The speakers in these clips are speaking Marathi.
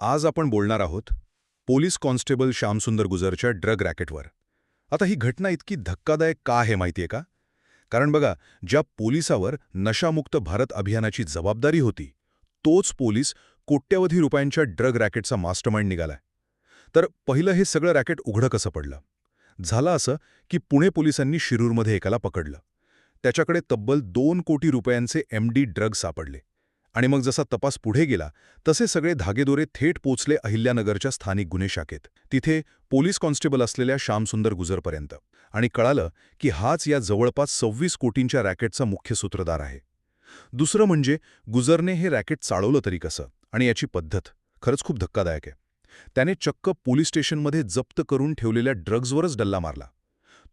आज आपण बोलणार आहोत पोलीस कॉन्स्टेबल श्यामसुंदर गुजरच्या ड्रग रॅकेटवर. आता ही घटना इतकी धक्कादायक का आहे माहितीये का? कारण बघा, ज्या पोलिसावर नशामुक्त भारत अभियानाची जबाबदारी होती, तोच पोलीस कोट्यवधी रुपयांच्या ड्रग रॅकेटचा मास्टरमाइंड निघालाय. तर पहिलं हे सगळं रॅकेट उघडं कसं पडलं? झालं असं की पुणे पोलिसांनी शिरूरमध्ये एकाला पकडलं. त्याच्याकडे तब्बल 2 कोटी रुपयांचे MD ड्रग सापडले. आणि मग जसा तपास पुढे गेला तसे सगळे धागेदोरे थेट पोचले अहिल्यानगरच्या स्थानिक गुन्हे शाखेत. तिथे पोलीस कॉन्स्टेबल असलेल्या श्यामसुंदर गुजरपर्यंत. आणि कळालं की हाच या जवळपास 26 कोटींच्या रॅकेटचा मुख्य सूत्रधार आहे. दुसरं म्हणजे गुजरने हे रॅकेट चालवलं तरी कसं, आणि याची पद्धत खरंच खूप धक्कादायक आहे. त्याने चक्क पोलीस स्टेशनमध्ये जप्त करून ठेवलेल्या ड्रग्जवरच डल्ला मारला.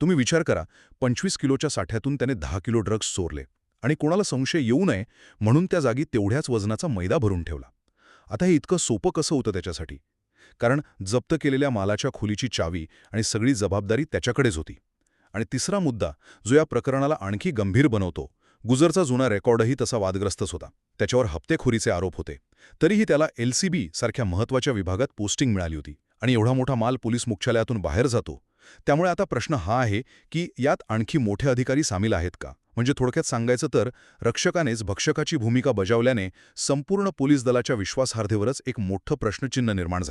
तुम्ही विचार करा, 25 किलोच्या साठ्यातून त्याने 10 किलो ड्रग्ज चोरले आणि कोणाला संशय येऊ नये म्हणून त्या जागी तेवढ्याच वजनाचा मैदा भरून ठेवला. आता हे इतकं सोपं कसं होतं त्याच्यासाठी? कारण जप्त केलेल्या मालाच्या खोलीची चावी आणि सगळी जबाबदारी त्याच्याकडेच होती. आणि तिसरा मुद्दा जो या प्रकरणाला आणखी गंभीर बनवतो, गुजरचा जुना रेकॉर्डही तसा वादग्रस्तच होता. त्याच्यावर हप्तेखोरीचे आरोप होते. तरीही त्याला LCB सारख्या महत्त्वाच्या विभागात पोस्टिंग मिळाली होती. आणि एवढा मोठा माल पोलीस मुख्यालयातून बाहेर जातो. त्यामुळे आता प्रश्न हा आहे की यात आणखी मोठे अधिकारी सामील आहेत का? म्हणजे थोडक्यात सांगायचं तर रक्षकानेच भक्षकाची भूमिका बजावल्याने संपूर्ण पोलीस दलाच्या विश्वासार्हतेवरच एक मोठं प्रश्नचिन्ह निर्माण झालं.